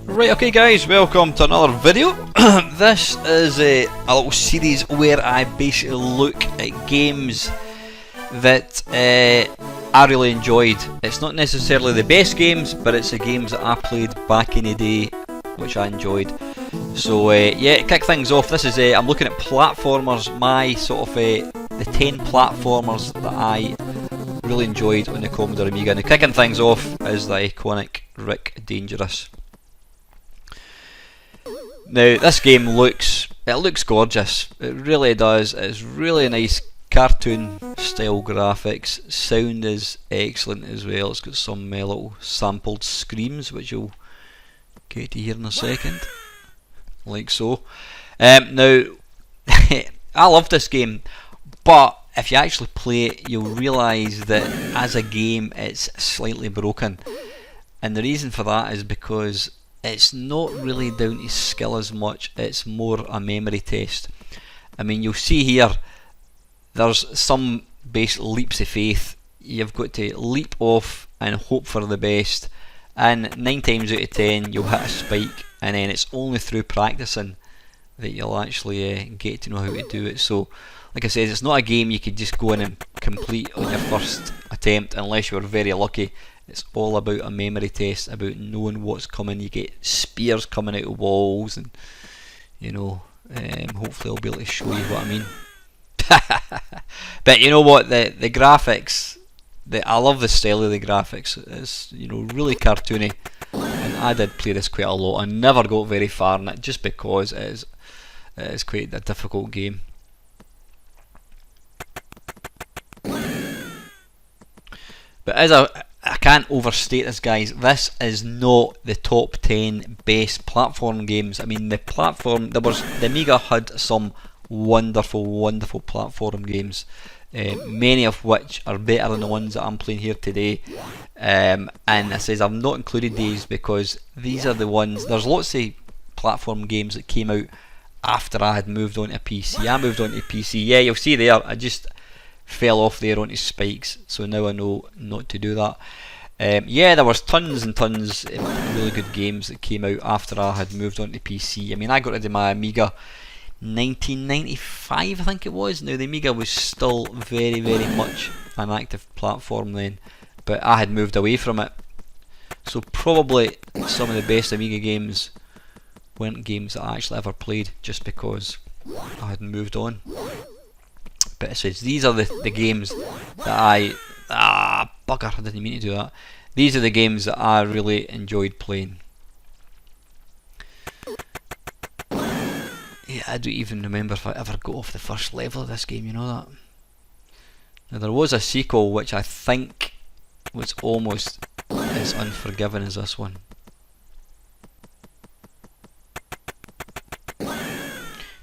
Right, okay guys, welcome to another video. This is a little series where I basically look at games that I really enjoyed. It's not necessarily the best games, but it's the games that I played back in the day which I enjoyed. So yeah, kick things off, this is I'm looking at platformers, my sort of the 10 platformers that I really enjoyed on the Commodore Amiga. And kicking things off is the iconic Rick Dangerous. Now this game looks gorgeous, it really does. It's really nice cartoon style graphics, sound is excellent as well. It's got some little sampled screams which you'll get to hear in a second, like so. Now I love this game, but if you actually play it you'll realise that as a game it's slightly broken, and the reason for that is because it's not really down to skill as much, it's more a memory test. I mean, you'll see here there's some basic leaps of faith. You've got to leap off and hope for the best, and 9 times out of 10 you'll hit a spike, and then it's only through practicing that you'll actually get to know how to do it. So like I said, it's not a game you could just go in and complete on your first attempt unless you were very lucky. It's all about a memory test, about knowing what's coming. You get spears coming out of walls, and you know, hopefully I'll be able to show you what I mean. But you know what, the graphics, I love the style of the graphics. It's, you know, really cartoony, and I did play this quite a lot. I never got very far in it just because it is quite a difficult game. But I can't overstate this, guys. This is not the top 10 best platform games. I mean, the Amiga had some wonderful platform games, many of which are better than the ones that I'm playing here today. And I says I've not included these because these are the ones. There's lots of platform games that came out after I had moved on to PC. I moved on to PC. Yeah, you'll see there, I just fell off there onto spikes, so now I know not to do that. Yeah, there was tons and tons of really good games that came out after I had moved on to PC. I mean, I got rid of my Amiga 1995, I think it was. Now the Amiga was still very much an active platform then, but I had moved away from it. So probably some of the best Amiga games weren't games that I actually ever played, just because I had moved on. But it says these are the games that bugger, I didn't mean to do that. These are the games that I really enjoyed playing. Yeah, I don't even remember if I ever got off the first level of this game, you know that? Now there was a sequel which I think was almost as unforgiving as this one.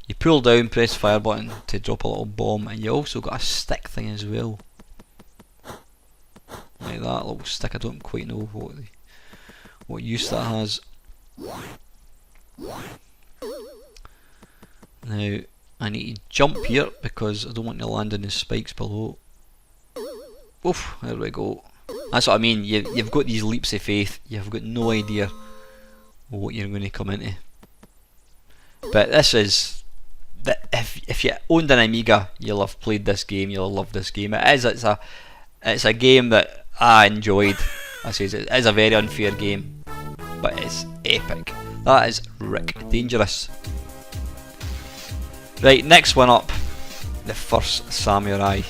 You pull down, press fire button to drop a little bomb, and you also got a stick thing as well. Like that little stick, I don't quite know what use that has. Now I need to jump here because I don't want to land in the spikes below. Oof, there we go. That's what I mean, you've got these leaps of faith, you've got no idea what you're going to come into. But this is, if you owned an Amiga, you'll have played this game, you'll love this game. It's a game that I enjoyed. I says it is a very unfair game, but it's epic. That is Rick Dangerous. Right, next one up, The First Samurai.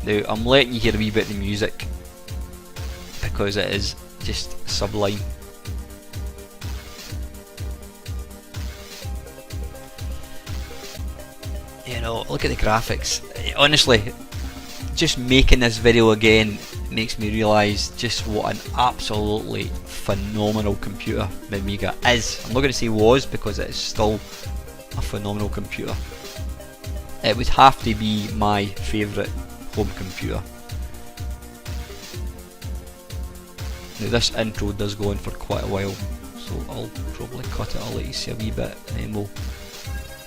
Now I'm letting you hear a wee bit of the music because it is just sublime. You know, look at the graphics. Honestly, just making this video again makes me realise just what an absolutely phenomenal computer the Amiga is. I'm not going to say was, because it is still a phenomenal computer. It would have to be my favourite home computer. Now this intro does go on for quite a while, so I'll probably cut it. I'll let you see a wee bit, and then we'll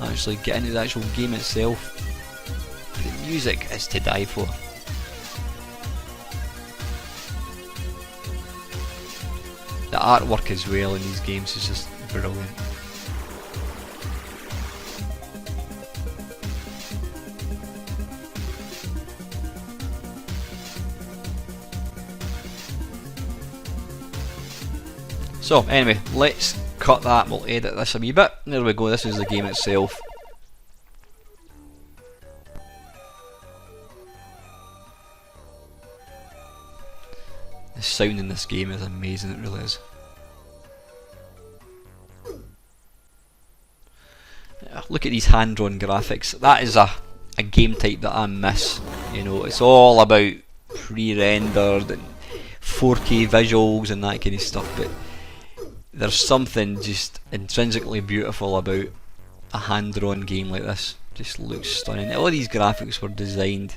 actually get into the actual game itself. The music is to die for. the artwork as well in these games is just brilliant. So anyway, let's cut that, we'll edit this a wee bit. There we go, this is the game itself. The sound in this game is amazing, it really is. Look at these hand-drawn graphics. That is a game type that I miss. You know, it's all about pre-rendered and 4K visuals and that kind of stuff, but there's something just intrinsically beautiful about a hand-drawn game like this. Just looks stunning. All these graphics were designed,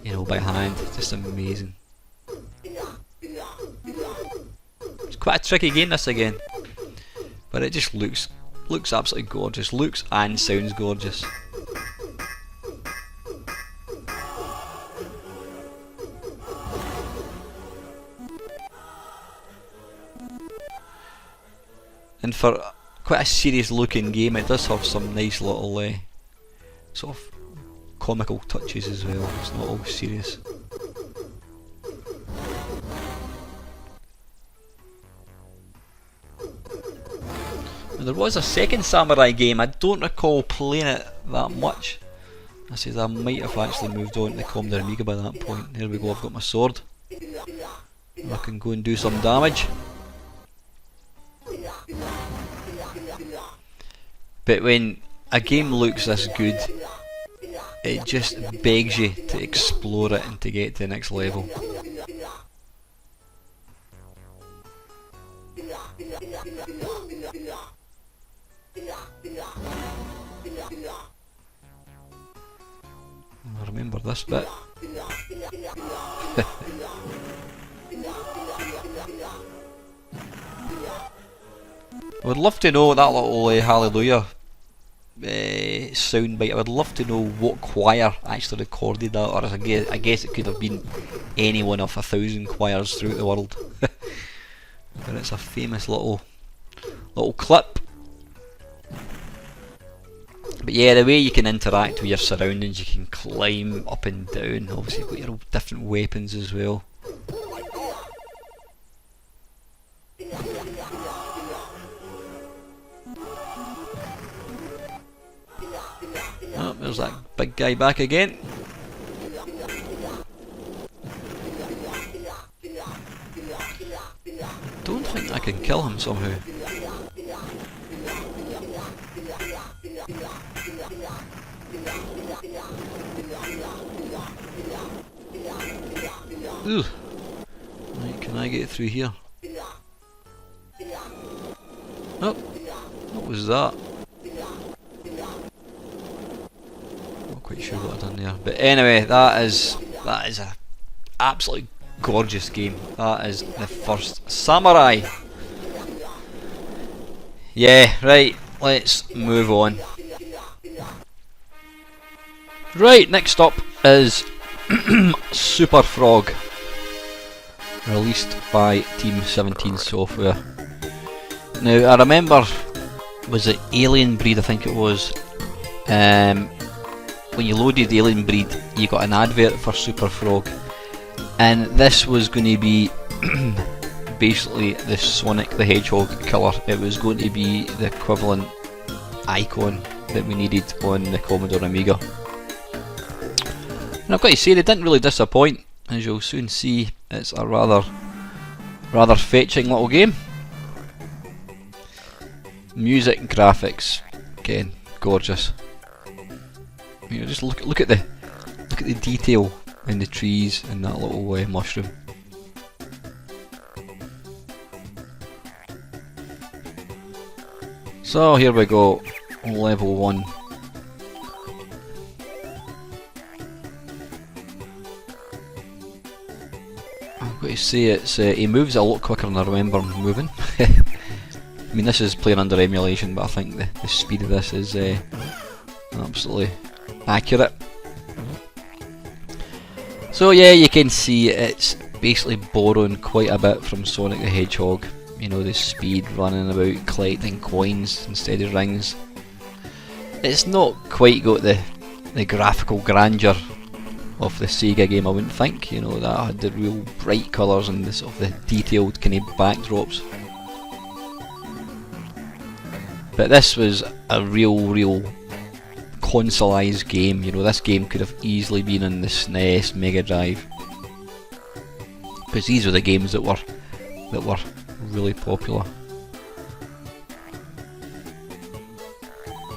you know, by hand. Just amazing. It's quite a tricky game, this again, but it just looks absolutely gorgeous. Looks and sounds gorgeous. And for quite a serious looking game, it does have some nice little sort of comical touches as well. It's not all serious. Now, there was a second samurai game. I don't recall playing it that much. I said I might have actually moved on to the Commodore Amiga by that point. Here we go, I've got my sword. I can go and do some damage. But when a game looks this good, it just begs you to explore it and to get to the next level. I remember this bit. I would love to know that little Hallelujah soundbite. I would love to know what choir actually recorded that, or I guess it could have been any one of 1,000 choirs throughout the world. But it's a famous little clip. But yeah, the way you can interact with your surroundings, you can climb up and down. Obviously you've got your different weapons as well. Oh, there's that big guy back again. Don't think I can kill him somehow. Ooh. Right, can I get through here? Oh, what was that? Not quite sure what I've done there. But anyway, that is a absolutely gorgeous game. That is the first Samurai. Yeah, right, let's move on. Right, next up is Superfrog, released by Team 17 Software. Now I remember, was it Alien Breed, I think it was, when you loaded Alien Breed you got an advert for Superfrog, and this was going to be basically the Sonic the Hedgehog killer. It was going to be the equivalent icon that we needed on the Commodore Amiga. And I've got to say, they didn't really disappoint. As you'll soon see, it's a rather fetching little game. Music and graphics, again, gorgeous. You know, just look at the detail in the trees and that little mushroom. So here we go, level 1. I've got to say, it's he moves a lot quicker than I remember him moving. I mean, this is playing under emulation, but I think the speed of this is absolutely accurate. So yeah, you can see it's basically borrowing quite a bit from Sonic the Hedgehog. you know, the speed running about collecting coins instead of rings. It's not quite got the graphical grandeur of the Sega game, I wouldn't think. You know, that had the real bright colours and the sort of the detailed kind of backdrops. But this was a real consoleized game. You know, this game could have easily been on the SNES, Mega Drive, because these were the games that were really popular.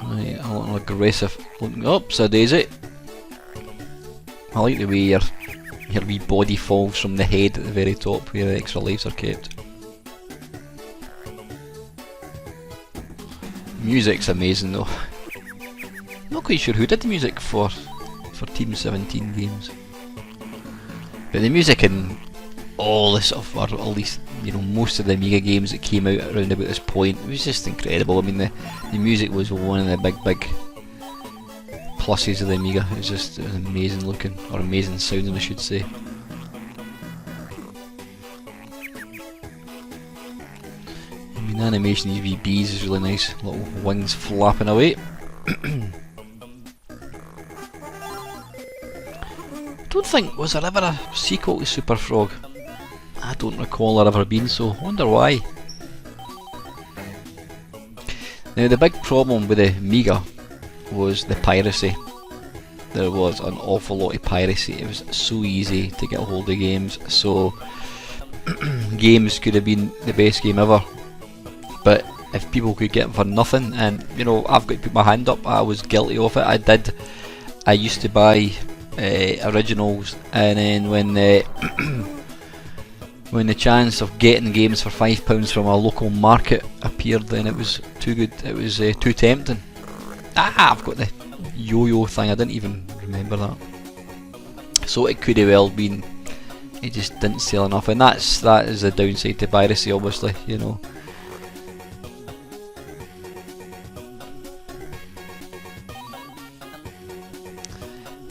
Right, a little aggressive looking. Oops, a daisy. I like the way your wee body falls from the head at the very top where the extra lives are kept. Music's amazing though. Not quite sure who did the music for Team 17 games, but the music in all this sort of, or at least, you know, most of the Amiga games that came out around about this point, it was just incredible. I mean, the music was one of the big pluses of the Amiga. It was amazing looking, or amazing sounding I should say. I mean, the animation of these wee bees is really nice, little wings flapping away. I don't think, was there ever a sequel to Superfrog? I don't recall there ever being, so I wonder why. Now the big problem with the Amiga was the piracy. There was an awful lot of piracy. It was so easy to get a hold of games, so games could have been the best game ever, but if people could get them for nothing, and you know, I've got to put my hand up, I was guilty of it. I used to buy originals, and then when the chance of getting games for £5 from a local market appeared, then it was too good. It was too tempting. I've got the yo-yo thing, I didn't even remember that. So it could have well been it just didn't sell enough, and that is the downside to piracy, obviously, you know.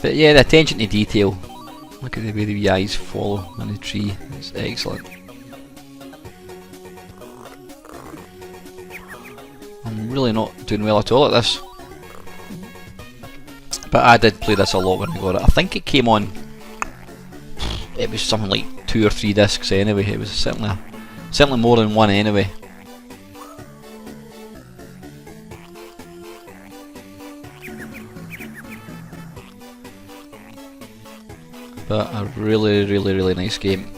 But yeah, the attention to detail. Look at the way the wee eyes follow on the tree. It's excellent. I'm really not doing well at all at this. But I did play this a lot when I got it. I think it came on, it was something like 2 or 3 discs anyway. It was certainly more than one anyway. But a really nice game.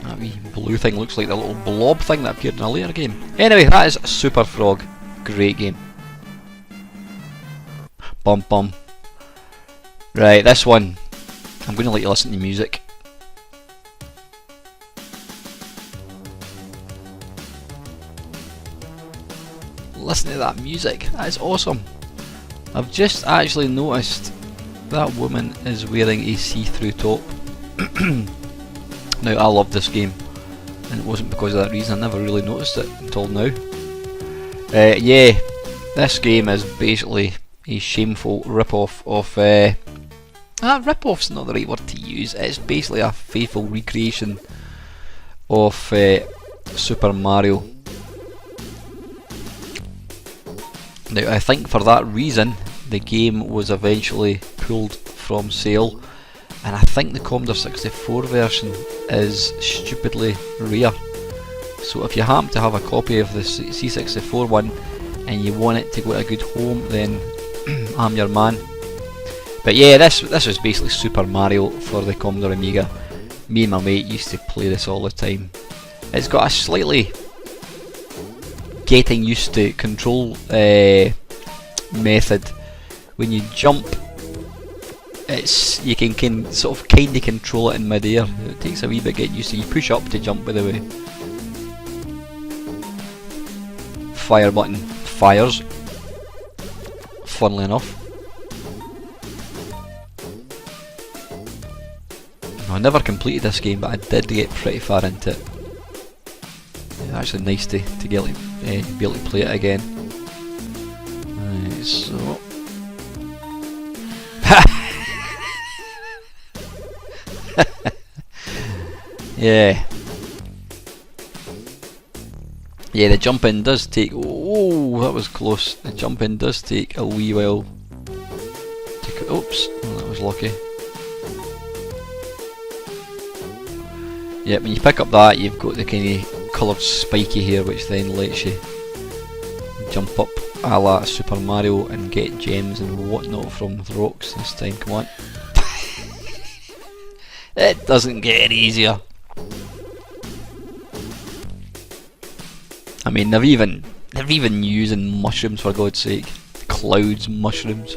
That wee blue thing looks like the little blob thing that appeared in a later game. Anyway, that is Superfrog. Great game. Bum bum. Right, this one, I'm going to let you listen to music. Listen to that music, that is awesome. I've just actually noticed that woman is wearing a see-through top. Now, I love this game, and it wasn't because of that reason. I never really noticed it until now. Yeah, this game is basically a shameful rip-off of... rip-off's not the right word to use. It's basically a faithful recreation of Super Mario. Now, I think for that reason the game was eventually pulled from sale, and I think the Commodore 64 version is stupidly rare. So if you happen to have a copy of the C64 one and you want it to go to a good home, then I'm your man. But yeah, this was basically Super Mario for the Commodore Amiga. Me and my mate used to play this all the time. It's got a slightly getting used to control method. When you jump, you can sort of kinda control it in mid-air. It takes a wee bit getting used to. You push up to jump, by the way. Fire button fires, funnily enough. I never completed this game, but I did get pretty far into it. It's actually nice to be able to play it again. Right, so Yeah. Yeah, the jumping does take... Oh, that was close. The jumping does take a wee while. Oops, oh, that was lucky. Yeah, when you pick up that, you've got the kind of coloured spiky here, which then lets you jump up a la Super Mario and get gems and whatnot from the rocks this time. Come on. It doesn't get any easier. I mean, they're even using mushrooms, for God's sake. Clouds, mushrooms.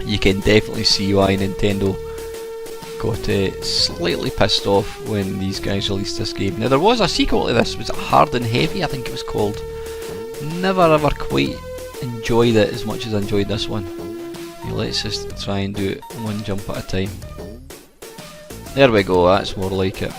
You can definitely see why Nintendo got slightly pissed off when these guys released this game. Now there was a sequel to this, was it Hard and Heavy I think it was called. Never ever quite enjoyed it as much as I enjoyed this one. Yeah, let's just try and do it one jump at a time. There we go, that's more like it.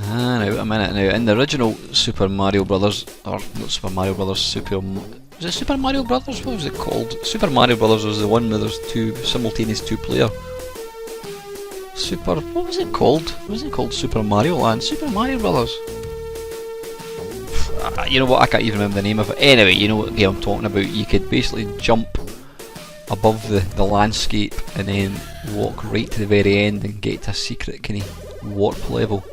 Now, a minute now, in the original Super Mario Brothers, or not Super Mario Brothers, was it Super Mario Brothers? What was it called? Super Mario Brothers was the one where there's two simultaneous two-player. What was it called? Was it called Super Mario Land? Super Mario Brothers? You know what, I can't even remember the name of it. Anyway, you know what game I'm talking about. You could basically jump above the landscape and then walk right to the very end and get to a secret kind of warp level.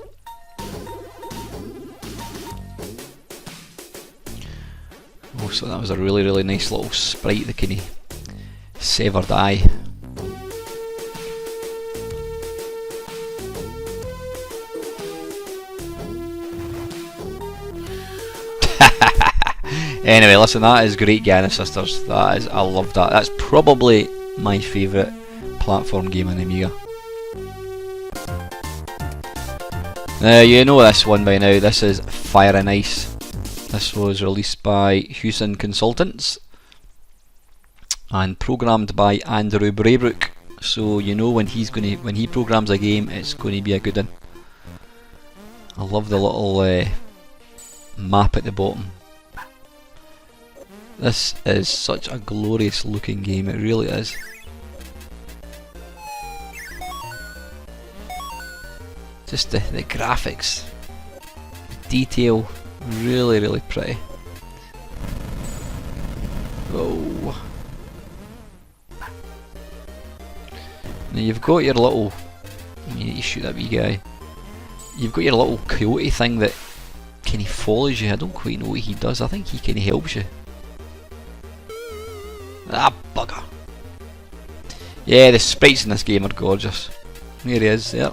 Oh, so that was a really nice little sprite, the kind of severed eye. Anyway, listen, that is great, Gianna Sisters. That is, I love that. That's probably my favourite platform game on Amiga. Now, you know this one by now. This is Fire and Ice. This was released by Hewson Consultants and programmed by Andrew Braybrook. So you know when he programs a game, it's going to be a good one. I love the little map at the bottom. This is such a glorious looking game, it really is. Just the graphics, the detail, really pretty. Oh. Now you've got your little, you need to shoot that wee guy. You've got your little coyote thing that kind of follows you. I don't quite know what he does. I think he kind of helps you. Ah, bugger. Yeah, the sprites in this game are gorgeous. There he is, there.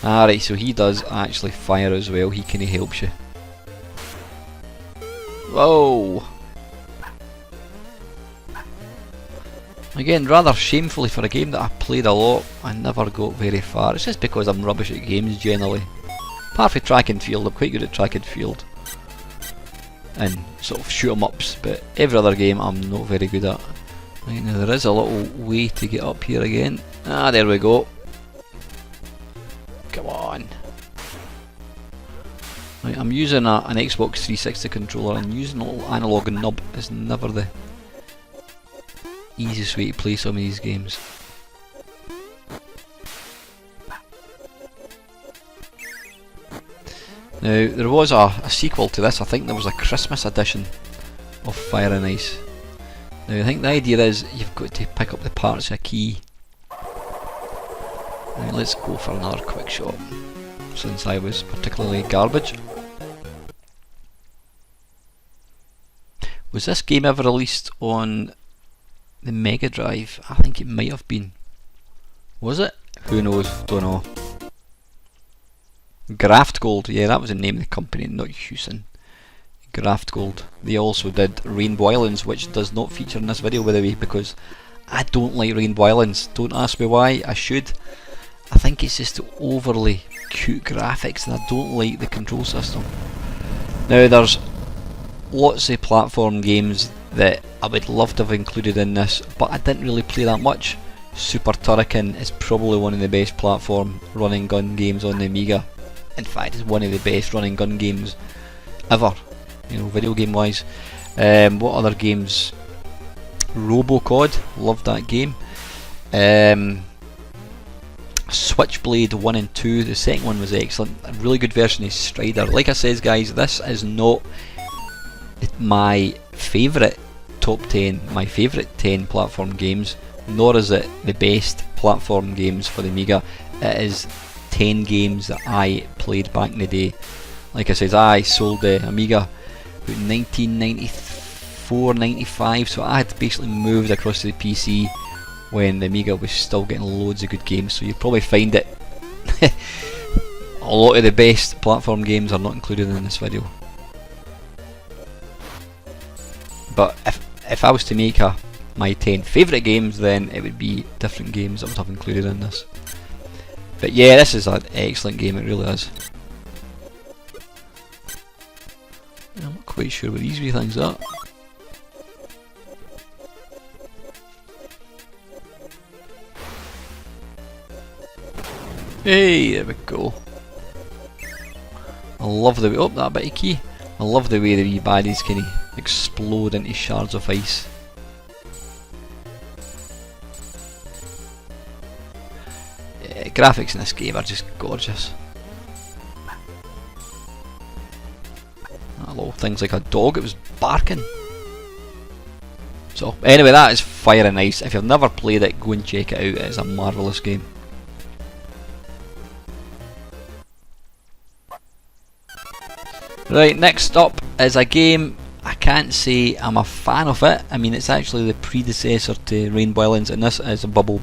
Alright, so he does actually fire as well. He kind of helps you. Whoa! Again, rather shamefully for a game that I played a lot, I never got very far. It's just because I'm rubbish at games generally. Apart from track and field, I'm quite good at track and field. And sort of shoot 'em ups, but every other game I'm not very good at. Right, now there is a little way to get up here again. Ah, there we go. Come on. Right, I'm using an Xbox 360 controller, and using a little analog nub is never the easiest way to play some of these games. Now, there was a sequel to this. I think there was a Christmas edition of Fire and Ice. Now, I think the idea is you've got to pick up the parts of a key. Right, let's go for another quick shot, since I was particularly garbage. Was this game ever released on the Mega Drive? I think it might have been. Was it? Who knows? Don't know. Graft Gold, yeah, that was the name of the company, not Hewson. Graft Gold. They also did Rainbow Islands, which does not feature in this video, by the way, because I don't like Rainbow Islands. Don't ask me why. I should. I think it's just overly cute graphics, and I don't like the control system. Now, there's lots of platform games that I would love to have included in this, but I didn't really play that much. Super Turrican is probably one of the best platform running gun games on the Amiga. In fact, it's one of the best running gun games ever, you know, video game wise. What other games? Robocod, loved that game. Switchblade 1 and 2, the second one was excellent. A really good version of Strider. Like I says, guys, this is not my favourite top 10, my favourite 10 platform games, nor is it the best platform games for the Amiga. It is 10 games that I played back in the day. Like I said, I sold the Amiga about 1994-95, so I had basically moved across to the PC when the Amiga was still getting loads of good games, so you probably find it a lot of the best platform games are not included in this video. But if I was to make my 10 favourite games, then it would be different games that would have included in this. But yeah, this is an excellent game, it really is. I'm not quite sure where these wee things are. Hey, there we go. I love the way, oh, that bit of key. I love the way the wee baddies kind of explode into shards of ice. Yeah, graphics in this game are just gorgeous. That little thing's like a dog, it was barking. So anyway, that is Fire and Ice. If you've never played it, go and check it out. It is a marvellous game. Right, next up is a game I can't say I'm a fan of it. I mean, it's actually the predecessor to Rainbow Islands, and this is a Bobble,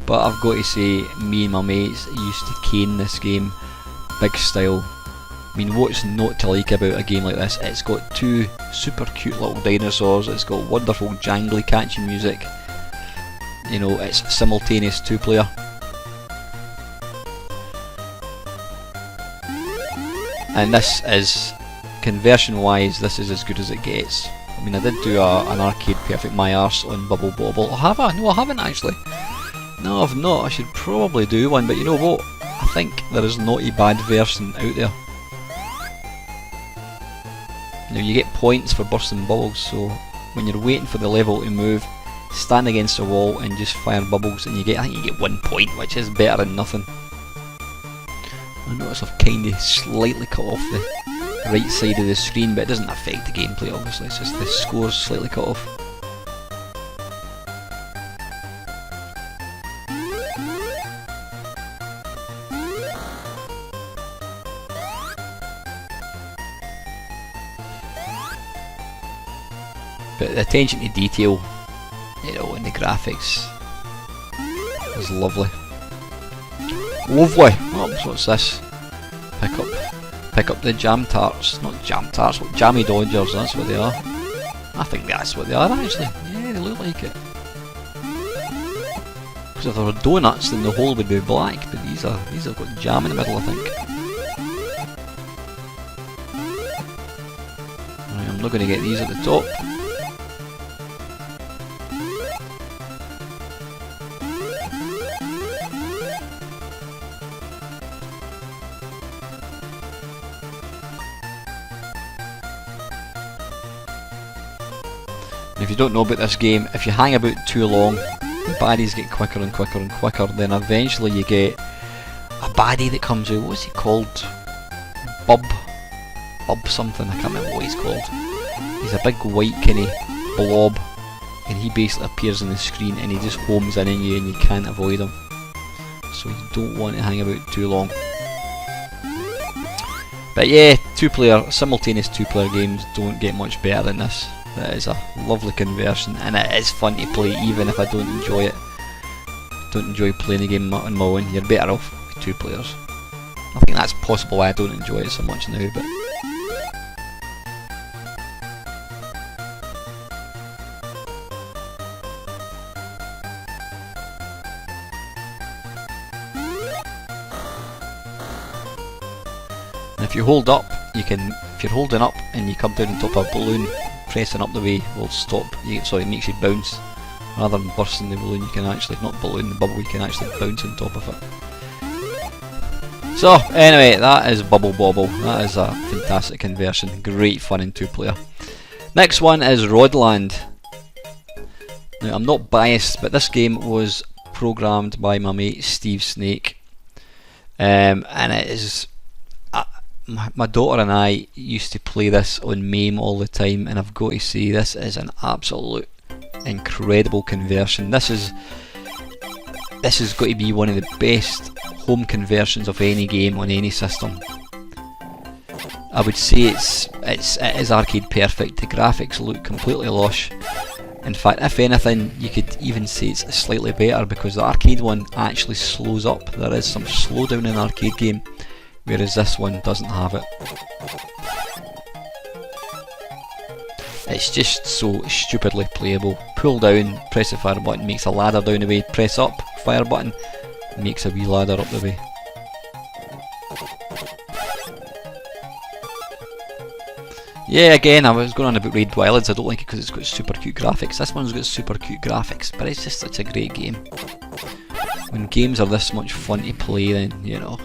but I've got to say, me and my mates used to cane this game big style. I mean, what's not to like about a game like this? It's got two super cute little dinosaurs, it's got wonderful jangly catchy music, you know, it's simultaneous 2-player. And this is, conversion wise, this is as good as it gets. I mean, I did do an arcade perfect my arse on Bobble. Oh, have I? No, I haven't actually. No, I've not. I should probably do one, but you know what? I think there is not a bad version out there. Now, you get points for bursting bubbles, so when you're waiting for the level to move, stand against a wall and just fire bubbles, and I think you get 1 point, which is better than nothing. I notice I've kind of slightly cut off the right side of the screen, but it doesn't affect the gameplay obviously, it's just the score's slightly cut off. But the attention to detail, you know, in the graphics is lovely. Lovely! Oh, so what's this? Pick up the jam tarts. Not jam tarts, but jammy dodgers, that's what they are. I think that's what they are actually. Yeah, they look like it. Because if there were donuts then the hole would be black, but these have got jam in the middle, I think. Right, I'm not going to get these at the top. If you don't know about this game, if you hang about too long, the baddies get quicker and quicker and quicker, then eventually you get a baddie that comes out, what's he called? Bub something, I can't remember what he's called. He's a big white kinda blob, and he basically appears on the screen and he just homes in on you and you can't avoid him. So you don't want to hang about too long. But yeah, simultaneous 2-player games don't get much better than this. That is a lovely conversion, and it is fun to play even if I don't enjoy it. Don't enjoy playing the game on my own. You're better off with 2 players. I think that's possible why I don't enjoy it so much now, but and if you hold up, if you're holding up and you come down on top of a balloon, pressing up the way will stop, it makes you bounce. Rather than bursting the balloon, you can actually, not balloon, the bubble, you can actually bounce on top of it. So anyway, that is Bobble. That is a fantastic conversion, great fun in 2-player. Next one is Rodland. Now, I'm not biased, but this game was programmed by my mate Steve Snake, and it is my daughter and I used to play this on MAME all the time, and I've got to say, this is an absolute incredible conversion. This is got to be one of the best home conversions of any game on any system. I would say it is arcade perfect. The graphics look completely lush. In fact, if anything, you could even say it's slightly better, because the arcade one actually slows up. There is some slowdown in the arcade game, whereas this one doesn't have it. It's just so stupidly playable. Pull down, press the fire button, makes a ladder down the way. Press up, fire button, makes a wee ladder up the way. Yeah, again, I was going on about Raid Dwellings. I don't like it because it's got super cute graphics. This one's got super cute graphics, but it's just such a great game. When games are this much fun to play, then, you know,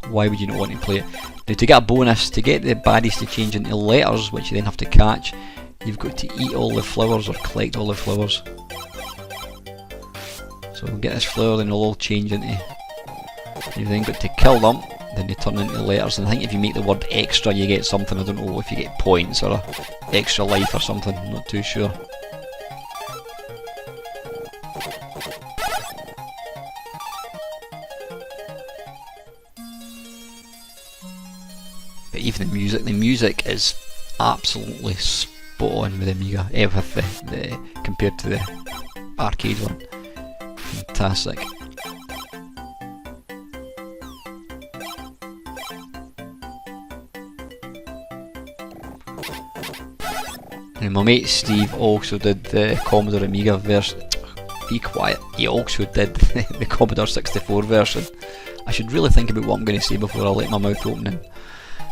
why would you not want to play it? Now, to get a bonus, to get the baddies to change into letters, which you then have to catch, you've got to eat all the flowers or collect all the flowers. So we'll get this flower, then they'll all change into... You've then got to kill them, then they turn into letters, and I think if you make the word extra you get something. I don't know if you get points or a extra life or something, I'm not too sure. But even the music is absolutely spot on with the Amiga, with the compared to the arcade one. Fantastic. And my mate Steve also did the Commodore Amiga version. Be quiet. He also did the Commodore 64 version. I should really think about what I'm going to say before I let my mouth open and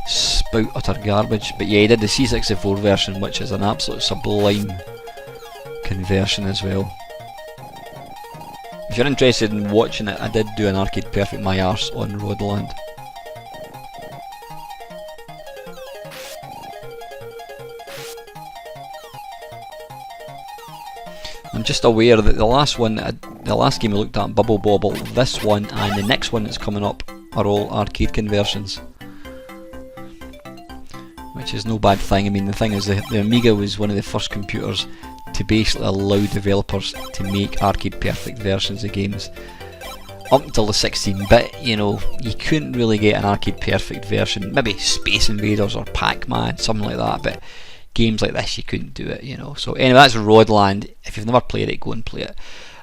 spout utter garbage. But yeah, he did the C64 version, which is an absolute sublime conversion as well. If you're interested in watching it, I did do an arcade perfect my arse on Rodland. I'm just aware that the last game we looked at, Bobble, this one and the next one that's coming up are all arcade conversions, which is no bad thing. I mean, the thing is, the Amiga was one of the first computers to basically allow developers to make arcade perfect versions of games. Up until the 16-bit, you know, you couldn't really get an arcade perfect version. Maybe Space Invaders or Pac-Man, something like that, but games like this you couldn't do it, you know. So anyway, that's Rodland. If you've never played it, go and play it.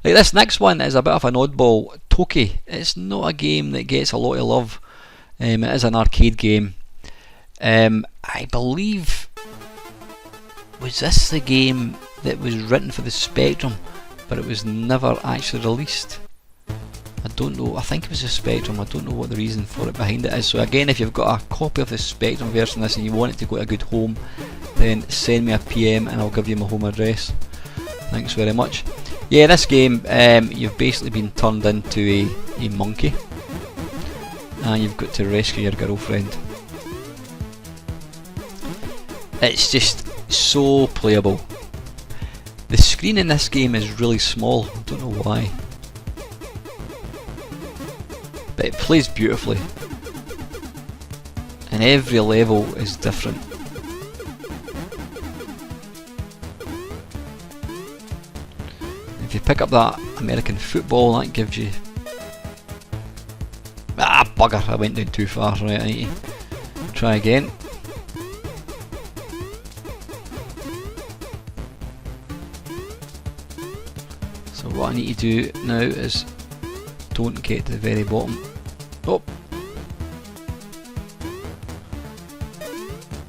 Like, this next one is a bit of an oddball. Toki. It's not a game that gets a lot of love. It is an arcade game. I believe, was this the game that was written for the Spectrum, but it was never actually released? I don't know. I think it was the Spectrum. I don't know what the reason for it behind it is. So again, if you've got a copy of the Spectrum version of this and you want it to go to a good home, then send me a PM and I'll give you my home address. Thanks very much. Yeah, this game, you've basically been turned into a monkey, and you've got to rescue your girlfriend. It's just so playable. The screen in this game is really small. I don't know why, but it plays beautifully, and every level is different. If you pick up that American football, that gives you... Ah, bugger, I went down too far. Right, I need to try again. So what I need to do now is don't get to the very bottom. Oh!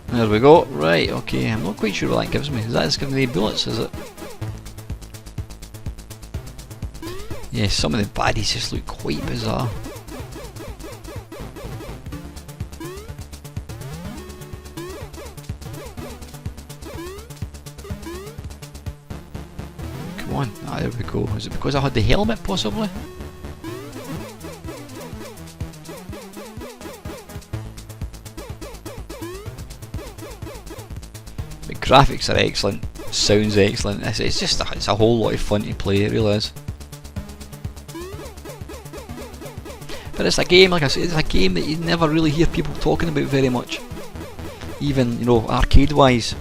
There we go. Right, okay, I'm not quite sure what that gives me. Is that just giving me bullets, is it? Yeah, some of the baddies just look quite bizarre. Come on, ah, there we go. Is it because I had the helmet, possibly? The graphics are excellent. sounds excellent. It's just it's a whole lot of fun to play, it really is. But it's a game, like I said, it's a game that you never really hear people talking about very much, even, you know, arcade wise.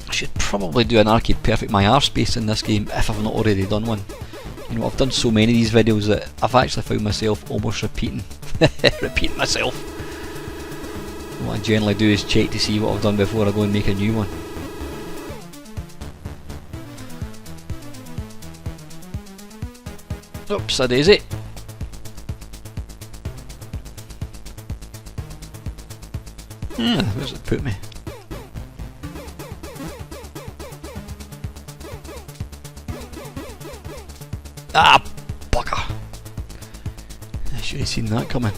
I should probably do an Arcade Perfect My Arspace in this game if I've not already done one. You know, I've done so many of these videos that I've actually found myself almost repeating myself. What I generally do is check to see what I've done before I go and make a new one. Oops, a daisy. Where's it put me? Ah, bugger! I should have seen that coming.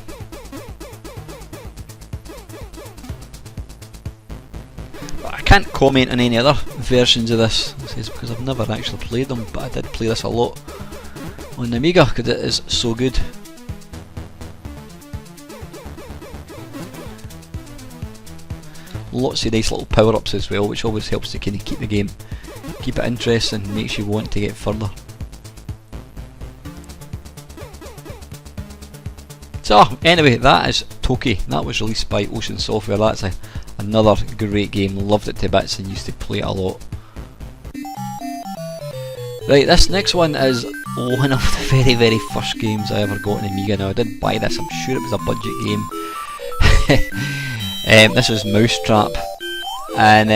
But I can't comment on any other versions of this because I've never actually played them, but I did play this a lot on the Amiga because it is so good. Lots of nice little power-ups as well, which always helps to kind of keep the game, keep it interesting, makes you want to get further. So anyway, that is Toki. That was released by Ocean Software. That's another great game. Loved it to bits and used to play it a lot. Right, this next one is one of the very, very first games I ever got on Amiga. Now I did buy this, I'm sure it was a budget game. This is Mousetrap, and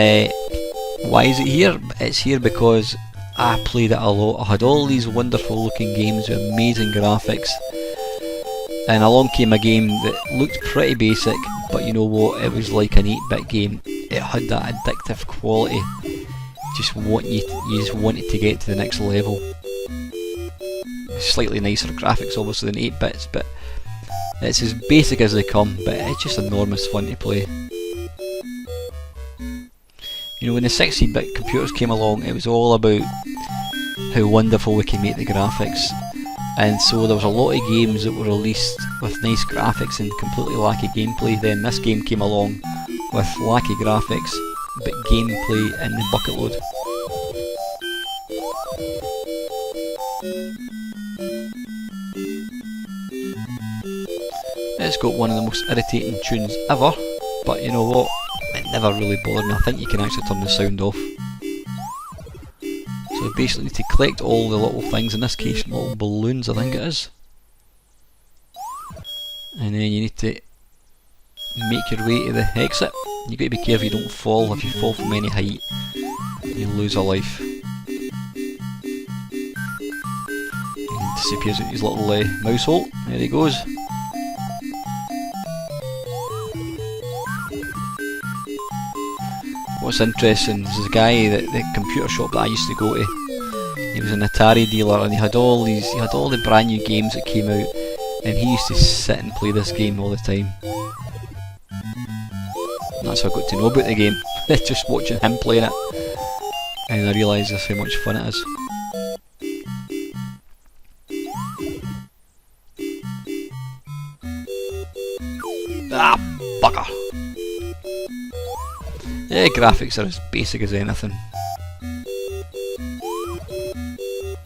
why is it here? It's here because I played it a lot. I had all these wonderful looking games with amazing graphics, and along came a game that looked pretty basic, but you know what, it was like an 8-bit game. It had that addictive quality, you just wanted to get to the next level. Slightly nicer graphics obviously than 8-bits, but it's as basic as they come, but it's just enormous fun to play. You know, when the 16-bit computers came along, it was all about how wonderful we can make the graphics, and so there was a lot of games that were released with nice graphics and completely lacky gameplay. Then this game came along with lacky graphics but gameplay in the bucket load. It's got one of the most irritating tunes ever, but you know what, it never really bothered me. I think you can actually turn the sound off. So you basically need to collect all the little things, in this case little balloons I think it is, and then you need to make your way to the exit. You've got to be careful you don't fall. If you fall from any height you lose a life. He disappears out his little mouse hole, there he goes. What's interesting is the guy, the computer shop that I used to go to, he was an Atari dealer and he had all the brand new games that came out, and he used to sit and play this game all the time. And that's how I got to know about the game, just watching him playing it, and I realised just how much fun it is. Ah, bugger! Yeah, graphics are as basic as anything.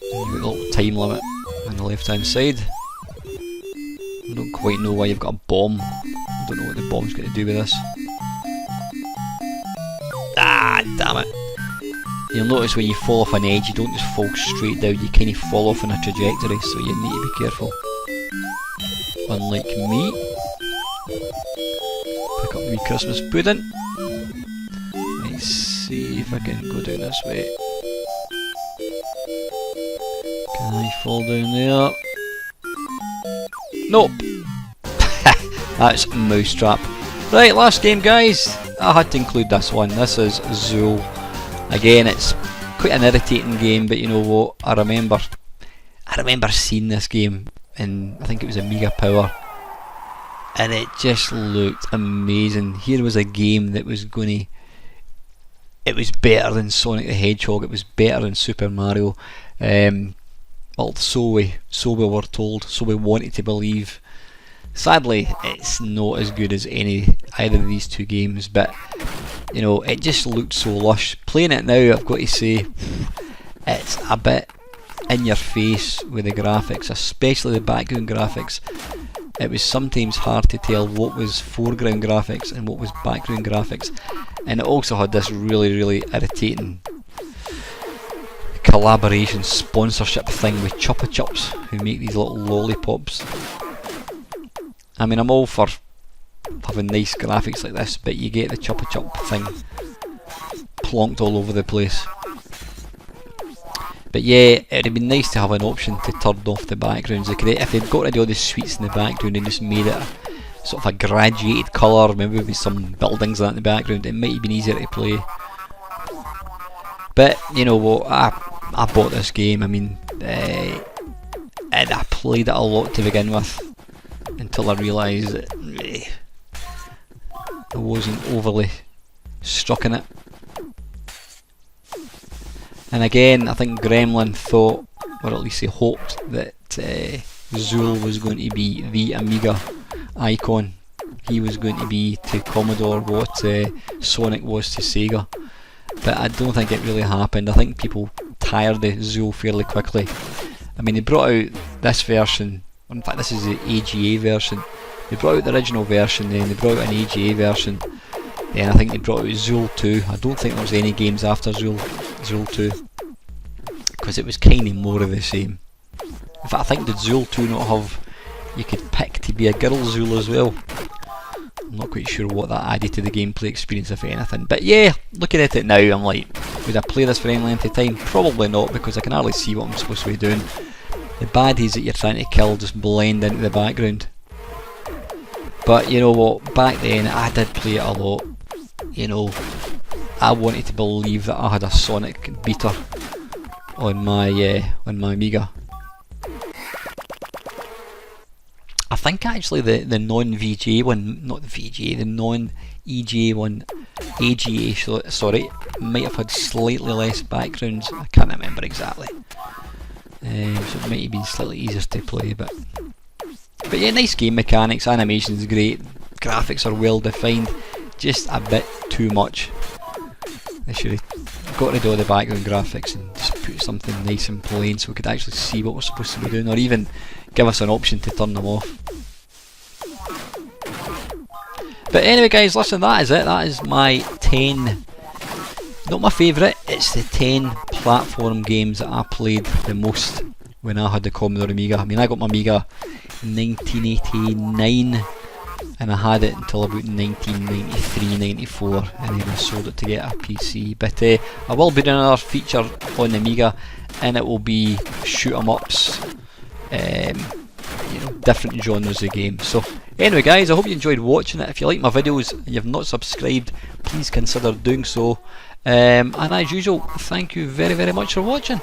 You've got a little time limit on the left hand side. I don't quite know why you've got a bomb. I don't know what the bomb's going to do with this. Ah, damn it. You'll notice when you fall off an edge, you don't just fall straight down, you kind of fall off on a trajectory, so you need to be careful. Unlike me. Pick up the wee Christmas pudding. Let's see if I can go down this way. Can I fall down there? Nope! That's Mousetrap. Right, last game guys. I had to include this one. This is Zool. Again, it's quite an irritating game, but you know what? I remember seeing this game in, I think it was Amiga Power, and it just looked amazing. Here was a game that was it was better than Sonic the Hedgehog, it was better than Super Mario. Well, so we were told, so we wanted to believe. Sadly, it's not as good as either of these two games, but you know, it just looked so lush. Playing it now, I've got to say, it's a bit in your face with the graphics, especially the background graphics. It was sometimes hard to tell what was foreground graphics and what was background graphics, and it also had this really irritating collaboration sponsorship thing with Chupa Chups, who make these little lollipops. I mean, I'm all for having nice graphics like this, but you get the Chupa Chup thing plonked all over the place. But yeah, it'd have been nice to have an option to turn off the backgrounds. If they'd got rid of all the sweets in the background and just made it a, sort of a graduated colour, maybe with some buildings in the background, it might have been easier to play. But you know what, I bought this game. I mean, and I played it a lot to begin with, until I realised that I wasn't overly struck in it. And again, I think Gremlin thought, or at least he hoped, that Zool was going to be the Amiga icon. He was going to be to Commodore what Sonic was to Sega. But I don't think it really happened. I think people tired of Zool fairly quickly. I mean, they brought out this version, in fact this is the AGA version. They brought out the original version, then they brought out an AGA version, then I think they brought out Zool 2. I don't think there was any games after Zool 2, because it was kind of more of the same. In fact, I think did Zool 2 not have, you could pick to be a girl Zool as well? I'm not quite sure what that added to the gameplay experience, if anything. But yeah, looking at it now, I'm like, would I play this for any length of time? Probably not, because I can hardly see what I'm supposed to be doing. The baddies that you're trying to kill just blend into the background. But you know what, back then I did play it a lot. You know, I wanted to believe that I had a Sonic beater on my Amiga. I think actually the non-VGA one, not the VGA, the non-EGA one, AGA, sorry, might have had slightly less backgrounds. I can't remember exactly. So it might have been slightly easier to play, but yeah, nice game mechanics, animation's great, graphics are well defined, just a bit too much. They should have got rid of all the background graphics and just put something nice and plain so we could actually see what we're supposed to be doing, or even give us an option to turn them off. But anyway guys, listen, that is it. That is my 10, not my favourite, it's the 10 platform games that I played the most when I had the Commodore Amiga. I mean, I got my Amiga in 1989 and I had it until about 1993-94, and then I sold it to get a PC. But I will be doing another feature on the Amiga, and it will be shoot 'em ups, you know, different genres of games. So anyway guys, I hope you enjoyed watching it. If you like my videos and you've not subscribed, please consider doing so, and as usual, thank you very much for watching.